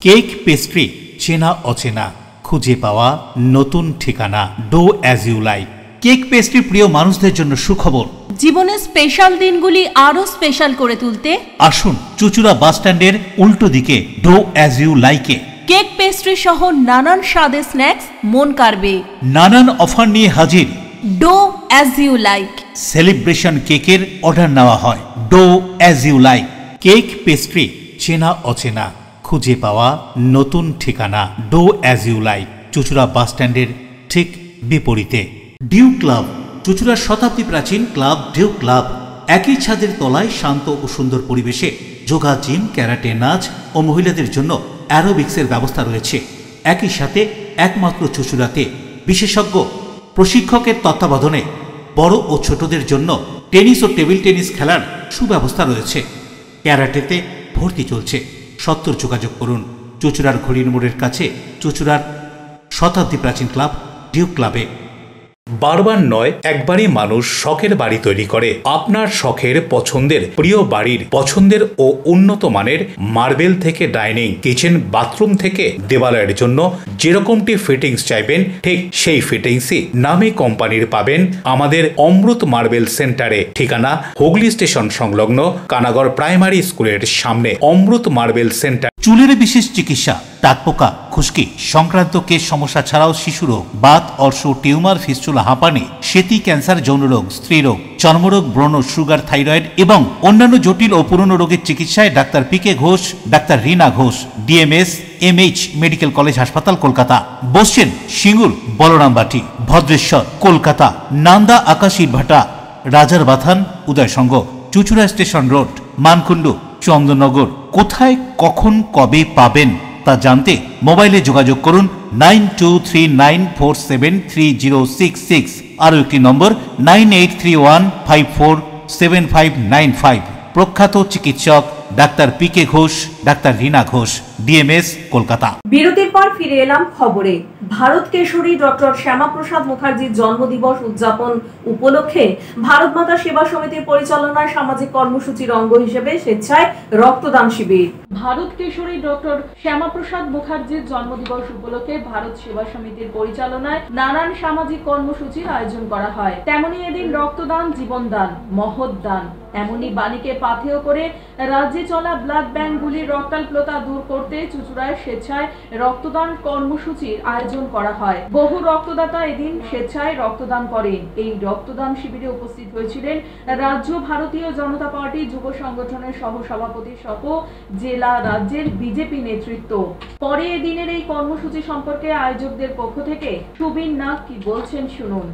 S2: কেক পেস্ট্রি, চেনা অচেনা, খুঁজে পাওয়া নতুন ঠিকানা। Dough as you like. Cake pastry প্রিয় মানুষদের জন্য সুখবর।
S5: জীবনের স্পেশাল দিনগুলি আরো স্পেশাল করে তুলতে
S2: আসুন চুচুড়া বাস স্ট্যান্ডের উল্টো দিকে ডো অ্যাজ ইউ লাইকে।
S5: কেক পেস্ট্রি সহ নানান স্বাদের স্ন্যাক্স মন কাড়বে।
S2: নানান অফার নিয়ে হাজির
S5: dough as you like.
S2: Celebration কেকের অর্ডার নেওয়া হয়। Dough as you like. Cake pastry, চেনা অচেনা, খুঁজে পাওয়া নতুন ঠিকানা। Dough as you like, Chuchura bus স্ট্যান্ডের ঠিক বিপরীতে। ডিউ ক্লাব, চুচুড়ার শতাব্দী প্রাচীন ক্লাব ডিউ ক্লাব। একই ছাদের তলায় শান্ত ও সুন্দর পরিবেশে যোগা, জিম, ক্যারাটে, নাচ ও মহিলাদের জন্য অ্যারোবিক্সের ব্যবস্থা রয়েছে। একই সাথে একমাত্র চুচুড়াতে বিশেষজ্ঞ প্রশিক্ষকের তত্ত্বাবধানে বড় ও ছোটদের জন্য টেনিস ও টেবিল টেনিস খেলার সুব্যবস্থা রয়েছে। ক্যারাটেতে ভর্তি চলছে। সত্তর যোগাযোগ করুন চুচুড়ার ঘড়ির মোড়ের কাছে চুচুড়ার শতাব্দী প্রাচীন ক্লাব ডিউ ক্লাবে। বারবার নয়, একবারই মানুষ শখের বাড়ি তৈরি করে। আপনার শখের পছন্দের প্রিয় বাড়ির পছন্দের ও উন্নত মানের মার্বেল থেকে ডাইনিং, কিচেন, বাথরুম থেকে দেওয়ালের জন্য যেরকমটি ফিটিংস চাইবেন ঠিক সেই ফিটিংসই নামী কোম্পানির পাবেন আমাদের অমৃত মার্বেল সেন্টারে। ঠিকানা হুগলি স্টেশন সংলগ্ন কানাগড় প্রাইমারি স্কুলের সামনে। অমৃত মার্বেল সেন্টার। চুলের বিশেষ চিকিৎসা, টাকপোকা, খুশকি সংক্রান্ত কেশ সমস্যা ছাড়াও শিশুরোগ, বাত, অর্শ, টিউমার, ফিস্টুলা, হাঁপানি, সেতি, ক্যান্সার, যৌনরোগ, স্ত্রীরোগ, চর্মরোগ, ব্রণ, সুগার, থাইরয়েড এবং অন্যান্য জটিল ও পুরনো রোগের চিকিৎসায় doctor PK Ghosh, doctor Rina Ghosh, DMS MH medical college হাসপাতাল, কলকাতা। বসছেন সিঙ্গুর, বলরামবাটি, ভদ্রেশ্বর, কলকাতা। নান্দা, আকাশ ইটভাটা, রাজার বাথান, উদয়সঙ্গ, চুচুড়া স্টেশন রোড, মানকুণ্ডু, চন্দননগর। কোথায়, কখন, কবে পাবেন তা জানতে মোবাইলে যোগাযোগ করুন 9239473066। আরও একটি নম্বর 9831547595। প্রখ্যাত চিকিৎসক doctor PK Ghosh, doctor Rina Ghosh. DMS, Kolkata.
S3: বিরতির পর ফিরে এলাম খবরে। ভারত কেশরী ডক্টর শ্যামাপ্রসাদ মুখার্জির জন্মদিবস উদযাপন উপলক্ষে ভারত মাতা সেবা সমিতির পরিচালনায় সামাজিক কর্মসূচির অঙ্গ হিসেবে স্বেচ্ছায় রক্তদান শিবির।
S4: ভারত কেশরী ডক্টর শ্যামাপ্রসাদ মুখার্জির জন্মদিবস উপলক্ষে ভারত সেবা সমিতির পরিচালনায় নানান সামাজিক কর্মসূচির আয়োজন করা হয়। তেমনি এদিন রক্তদান জীবনদান, মহৎ দান এমনই বাণীকে পাথেয় করে রাজ্যে চলা ব্লাড ব্যাংকগুলির রক্তাল্পতা দূর করতে চুঁচুড়ায় স্বেচ্ছায় রক্তদান কর্মসূচির আয়োজন করা হয়। বহু রক্তদাতা এদিন স্বেচ্ছায় রক্তদান করেন। এই রক্তদান শিবিরে উপস্থিত হয়েছিলেন রাজ্য ভারতীয় জনতা পার্টি যুব সংগঠনের সহ সভাপতি সহ জেলা রাজ্যের বিজেপি নেতৃত্ব। পরে এদিনের এই কর্মসূচি সম্পর্কে আয়োজকদের পক্ষ থেকে সুবীর নাগ কি বলছেন শুনুন।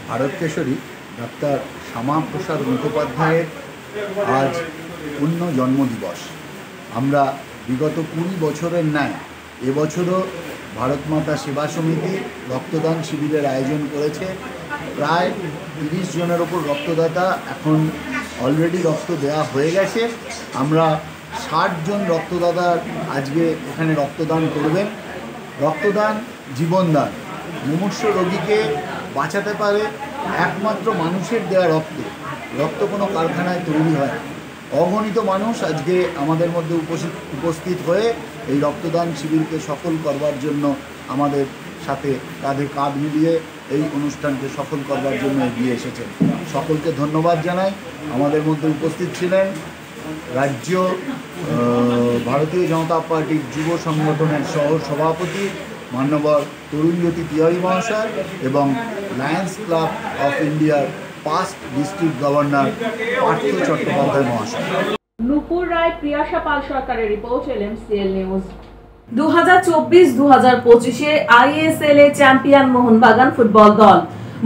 S7: ভারত কেশরী ডক্টর শ্যামাপ্রসাদ মুখোপাধ্যায়ের আজ পূর্ণ জন্মদিবস। আমরা বিগত 20 বছরের ন্যায় এবছরও ভারত মাতা সেবা সমিতি রক্তদান শিবিরের আয়োজন করেছে। প্রায় 30 জনের ওপর রক্তদাতা এখন অলরেডি রক্ত দেওয়া হয়ে গেছে। আমরা 60 জন রক্তদাতার আজকে এখানে রক্তদান করবেন। রক্তদান জীবনদান, মুমূর্ষ রোগীকে বাঁচাতে পারে একমাত্র মানুষের দেওয়া রক্ত। রক্ত কোনো কারখানায় তৈরি হয়। অগণিত মানুষ আজকে আমাদের মধ্যে উপস্থিত হয়ে এই রক্তদান শিবিরকে সফল করবার জন্য আমাদের সাথে কাঁধে কাঁধ মিলিয়ে এই অনুষ্ঠানকে সফল করবার জন্য এগিয়ে এসেছেন। সকলকে ধন্যবাদ জানাই। আমাদের মধ্যে উপস্থিত ছিলেন রাজ্য ভারতীয় জনতা পার্টির যুব সংগঠনের সহ সভাপতি মাননীয় তরুণজ্যোতি তিওয়ারি মহাশয় এবং লায়ন্স ক্লাব অফ ইন্ডিয়ার past district governor Partha Chattopadhyay মহাশয়।
S4: নুপুর রায়, প্রিয়াশা পাল সরকারের রিপোর্ট, LMCL নিউজ।
S3: 2024-2025 ISL এ চ্যাম্পিয়ন মোহনবাগান ফুটবল দল।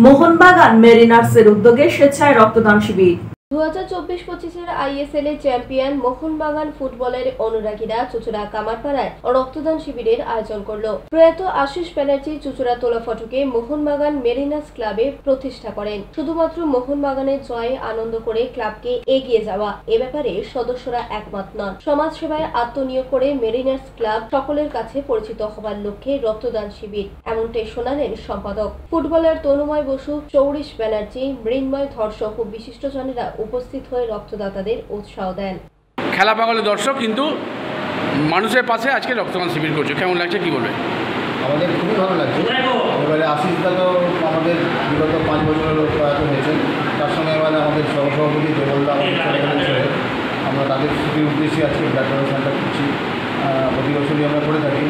S3: মোহনবাগান মেরিনার্সের উদ্যোগে স্বেচ্ছায় রক্তদান শিবির।
S19: 2024-25 ISL এর চ্যাম্পিয়ন মোহনবাগান ফুটবলের অনুরাগীরা চুচুড়া কামারপাড়ায় রক্তদান শিবিরের আয়োজন করলো। প্রয়াত আশিস ব্যানার্জি চুচুড়া তোলা ফটকে মোহনবাগান মেরিনার্স ক্লাবে প্রতিষ্ঠা করেন। শুধুমাত্র মোহনবাগানের জয়ে আনন্দ করে ক্লাবকে এগিয়ে যাওয়া, এ ব্যাপারে সদস্যরা একমত নন। সমাজ সেবায় আত্মনিয়োগ করে মেরিনার্স ক্লাব সকলের কাছে পরিচিত হবার লক্ষ্যে রক্তদান শিবির, এমনটাই শোনালেন সম্পাদক। ফুটবলার তনুময় বসু, চৌরিশ ব্যানার্জি, মৃন্ময় ধর সহ বিশিষ্টজনেরা উপস্থিত হয়ে রক্তদাতাদের উৎসাহ দেন।
S9: খেলা পাগলের দর্শক কিন্তু মানুষের পাশে আজকে রক্তদান শিবির করছে, কেমন লাগছে কি বলবে?
S7: আমাদের খুবই ভালো লাগছে। এবারে আশিসদা তো আমাদের বিগত 5 বছরের প্রয়াত হয়েছেন। তার সঙ্গে এবারে আমাদের সহসভাপতি দেবলদা আমরা তাদের স্মৃতির উদ্দেশ্যে আজকে ব্লাড ডোনেশনটা করছি। প্রতি বছরই আমরা করে থাকি।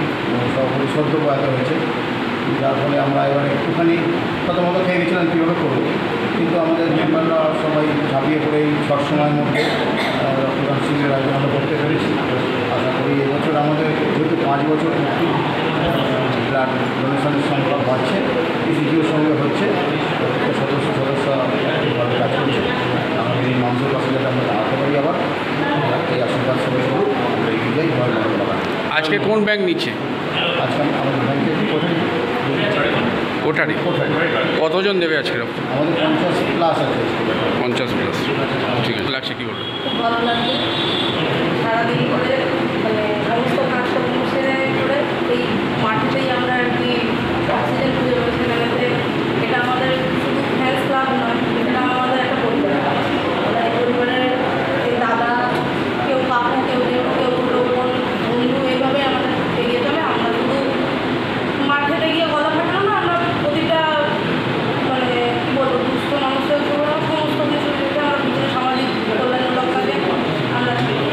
S7: সভাপতি সদ্য প্রয়াত হয়েছে, যার ফলে আমরা এবারে একটুখানি প্রথমত খেয়ে গেছিলাম কীভাবে করবো, কিন্তু আমাদের মেম্বাররা সবাই ঝাঁপিয়ে পড়ে এই শর্ট সময়ের মধ্যে রক্তদান শিবিরের আয়োজন আমরা করতে পেরেছি। আশা করি এবছর আমাদের যেহেতু 5 বছর ব্লাড ডোনেশনের সংখ্যা বাড়ছে, ইসিজিওর সঙ্গে হচ্ছে, প্রত্যেকটা সদস্য ভালো কাজ করছে। আমাদের এই মানুষের পাশে যাতে আমরা দাঁড়াতে পারি আবার এই আশীর্বাদ সবাই করুক, আমরা এগিয়ে যাই।
S9: আজকে কোন ব্যাংক নিচ্ছে?
S7: আজকে আমাদের ব্যাংকে
S9: কোটারি। কতজন দেবে আজকে রক্ত?
S7: আমাদের 50+ আছে।
S9: 50+। ঠিক আছে, লাগছে কি বলবো?
S17: খুব ভালো লাগছে। সারাদিন করে সমস্ত কাজ সেরে করে এই মাটিতেই আমরা আর কি অক্সিজেন খুঁজে রয়েছে মেলাতে। এটা আমাদের শুধু হেলথ ক্লাব নয়, এটা আমাদের একটা পরিবার। আমরা এই পরিবারের এই দাদা, কেউ কাকু, কেউ কেউ বোন, বন্ধু, এইভাবে আমাদের এগিয়ে চলে। আমরা শুধু মাঠেতে গিয়ে গলা ফাটানো না, আমরা প্রতিটা কী বলবো দুস্থ মানুষের সমস্ত কিছু আমরা বিভিন্ন সামাজিক কল্যাণমূলক কাজে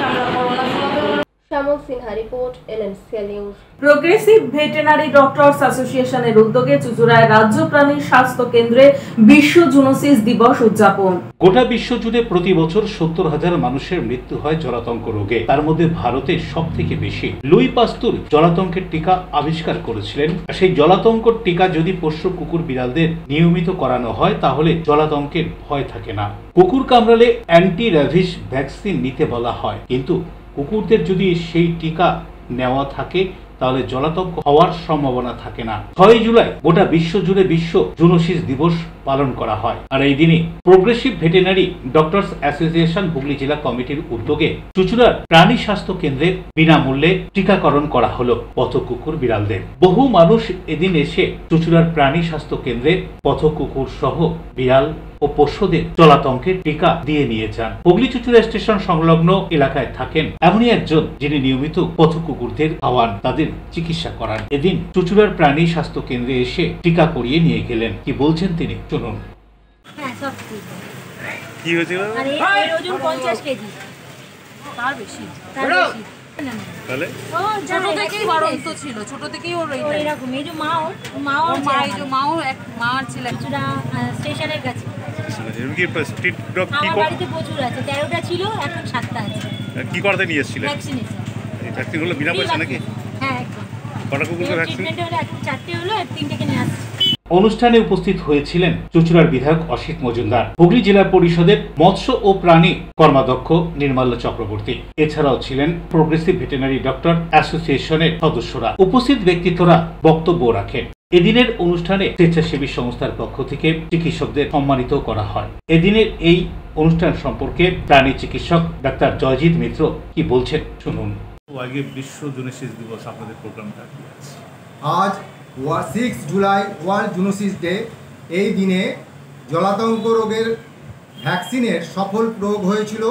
S17: আমরা করোনার সময়।
S19: Shyamal Sinha report, LMCL news.
S3: Progressive veterinary doctors অ্যাসোসিয়েশনের উদ্যোগে চুঁচুড়ায় রাজ্য প্রাণী স্বাস্থ্য কেন্দ্রে বিশ্ব জুনোসিস দিবস উদযাপন।
S2: গোটা বিশ্ব জুড়ে প্রতি বছর 70,000 মানুষের মৃত্যু হয় জলাতঙ্ক রোগে। তার মধ্যে ভারতে সব থেকে বেশি। লুই পাস্তুর জলাতঙ্কের টিকা আবিষ্কার করেছিলেন। সেই জলাতঙ্কর টিকা যদি পোষ্য কুকুর বিড়ালদের নিয়মিত করানো হয় তাহলে জলাতঙ্কের ভয় থাকে না। কুকুর কামড়ালে অ্যান্টি র্যাবিস ভ্যাকসিন নিতে বলা হয়, কিন্তু কুকুরদের যদি সেই টিকা নেওয়া থাকে তাহলে জলাতঙ্ক হওয়ার সম্ভাবনা থাকে না। 6 জুলাই গোটা বিশ্ব জুড়ে বিশ্ব জুনোসিস দিবস পালন করা হয়। আর এই দিনে progressive veterinary doctors association Hooghly জেলা কমিটির উদ্যোগে চুঁচুড়ার প্রাণী স্বাস্থ্য কেন্দ্রে বিনামূল্যে টিকাকরণ করা হলো পথ কুকুর বিড়ালদের। বহু মানুষ এদিন এসে চুঁচুড়ার প্রাণী স্বাস্থ্য কেন্দ্রে পথ কুকুর সহ বিড়াল ও পোষ্যদের জলাতঙ্কের টিকা দিয়ে নিয়ে যান। হুগলি চুঁচুড়া স্টেশন সংলগ্ন এলাকায় থাকেন এমনই একজন যিনি নিয়মিত পথ কুকুরদের খাওয়ান, তাদের চিকিৎসা করান। এদিন চুঁচুড়ার প্রাণী স্বাস্থ্য কেন্দ্রে এসে টিকা করিয়ে নিয়ে গেলেন। কি বলছেন তিনি শুনুন।
S10: কি হয়েছিল?
S11: এর ওজন 50 কেজি, তার বেশি।
S10: তাহলে
S11: ছোট থেকেই বাড়ন্ত ছিল, ছোট থেকেই ওর এরকম। এই যে মাও এক মার ছিল স্টেশনের কাছে।
S10: স্ট্রিট ডগ কি
S11: আমার বাড়িতে প্রচুর আছে, 13টা ছিল, এখন 7টা আছে।
S10: কি করতে নিয়ে এসেছিলেন?
S11: ভ্যাকসিনেশন।
S10: এই ভ্যাকসিন হলো বিনা পয়সা নাকি?
S11: হ্যাঁ, একদম।
S10: কটা কুকুরকে ভ্যাকসিন?
S11: ট্রিটমেন্ট হলো, এখন 4টে হলো, আর 3টেকে নিয়ে আসছে।
S2: অনুষ্ঠানে উপস্থিত হয়েছিলেন চুঁচুড়ার বিধায়ক অসিত মজুমদার, হুগলি জেলা পরিষদের মৎস্য ও প্রাণী কর্মাধ্যক্ষ নির্মাল্য চক্রবর্তী। এছাড়াও ছিলেন প্রোগ্রেসিভ ভেটেরিনারি ডক্টর অ্যাসোসিয়েশনের সদস্যরা। উপস্থিত ব্যক্তিত্বরা বক্তব্য রাখেন। এদিনের অনুষ্ঠানে স্বেচ্ছাসেবী সংস্থার পক্ষ থেকে চিকিৎসকদের সম্মানিত করা হয়। এদিনের এই অনুষ্ঠান সম্পর্কে প্রাণী চিকিৎসক ডাক্তার জয়জিৎ মিত্র কি বলছেন শুনুন।
S10: আগে বিশ্ব জুনোসিস দিবস আপনাদের প্রোগ্রামটা কি আছে?
S23: আজ 6 জুলাই ওয়ার্ল্ড জুনোসিস ডে। এই দিনে জলাতঙ্ক রোগের ভ্যাকসিনের সফল প্রয়োগ হয়েছিল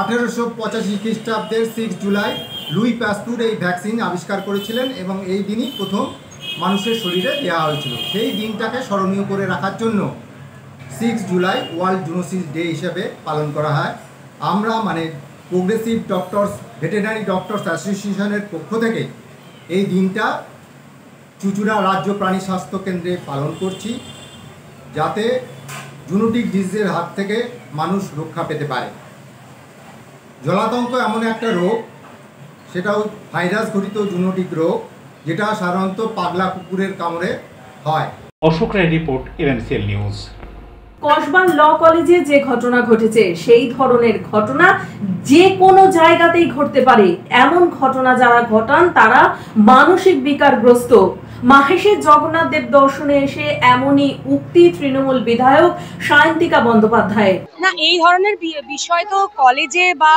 S23: 1885 খ্রিস্টাব্দের 6 জুলাই। লুই পাস্তুর এই ভ্যাকসিন আবিষ্কার করেছিলেন এবং এই দিনই প্রথম মানুষের শরীরে দেওয়া হয়েছিল। সেই দিনটাকে স্মরণীয় করে রাখার জন্য 6 জুলাই ওয়ার্ল্ড জুনোসিস ডে হিসেবে পালন করা হয়। আমরা প্রোগ্রেসিভ ডক্টরস ভেটেরিনারি ডক্টরস অ্যাসোসিয়েশনের পক্ষ থেকে এই দিনটা চুঁচুড়া রাজ্য প্রাণী স্বাস্থ্য কেন্দ্রে পালন করছি, যাতে জুনোটিক ডিজিজের হাত থেকে মানুষ রক্ষা পেতে পারে। জলাতঙ্ক এমন একটা রোগ, সেটাও ভাইরাস ঘটিত জুনোটিক রোগ, যেটা সাধারণত পাগলা কুকুরের কামড়ে হয়।
S2: অশোক রায় রিপোর্ট, এলএমসিএল নিউজ।
S3: কসবা ল কলেজে যে ঘটনা ঘটেছে সেই ধরনের ঘটনা যে কোনো জায়গাতেই ঘটতে পারে। এমন ঘটনা যারা ঘটান তারা মানসিক বিকারগ্রস্ত। মাহেশের জগন্নাথ দেব দর্শনে এসে এমনই উক্তি তৃণমূল বিধায়ক সায়ন্তিকা বন্দ্যোপাধ্যায়।
S24: না, এই ধরনের বিষয় তো কলেজে বা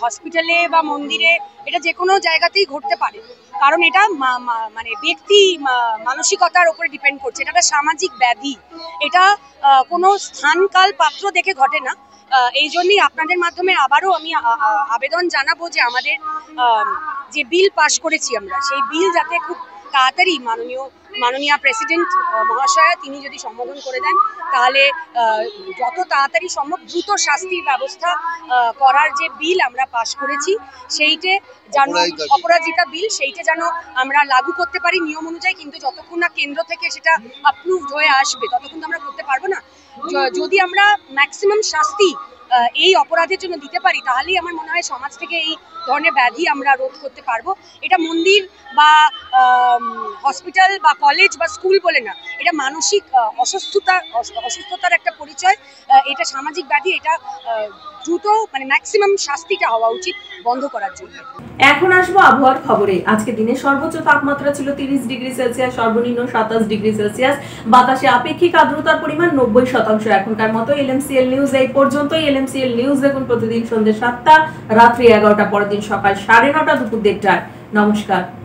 S24: হসপিটালে বা মন্দিরে, এটা যে কোনো জায়গাতেই ঘটতে পারে, কারণ এটা ব্যক্তি মানসিকতার উপরে ডিপেন্ড করছে। এটা একটা সামাজিক ব্যাধি, এটা কোনো স্থান কাল পাত্র দেখে ঘটে না। এই জন্যই আপনাদের মাধ্যমে আবারও আমি আবেদন জানাবো যে আমাদের যে বিল পাশ করেছি আমরা, সেই বিল যাতে খুব তাড়াতাড়ি মাননীয় প্রেসিডেন্ট মহাশয়া তিনি যদি সম্বোধন করে দেন, তাহলে যত তাড়াতাড়ি সম্ভব দ্রুত শাস্তির ব্যবস্থা করার যে বিল আমরা পাশ করেছি, সেইটে যেন অপরাজিতা বিল, সেইটা যেন আমরা লাগু করতে পারি নিয়ম অনুযায়ী। কিন্তু যতক্ষণ না কেন্দ্র থেকে সেটা অ্যাপ্রুভড হয়ে আসবে ততক্ষণ তো আমরা করতে পারবো না। যদি আমরা ম্যাক্সিমাম শাস্তি এই অপরাধের জন্য দিতে পারি, তাহলেই আমার মনে হয় সমাজ থেকে এই ধরনের ব্যাধি আমরা রোধ করতে পারবো। এটা মন্দির বা হসপিটাল বা কলেজ বা স্কুল বলে না, এটা মানসিক অসুস্থতার একটা পরিচয়। এটা সামাজিক ব্যাধি, এটা দ্রুত ম্যাক্সিমাম শাস্তিটা হওয়া উচিত বন্ধ করার জন্য।
S3: এখন আসবো আবহাওয়ার খবরে। আজকে দিনের সর্বোচ্চ তাপমাত্রা ছিল 30 ডিগ্রি সেলসিয়াস, সর্বনিম্ন 27 ডিগ্রি সেলসিয়াস। বাতাসে আপেক্ষিক আর্দ্রতার পরিমাণ 90%। এখনকার মতো এলএমসিএল নিউজ এই পর্যন্তই। এলএমসিএল নিউজ দেখুন প্রতিদিন সন্ধ্যে 7টা, রাত্রি 11টা, পরের দিন সকাল 9:30, দুপুর 1:30। নমস্কার।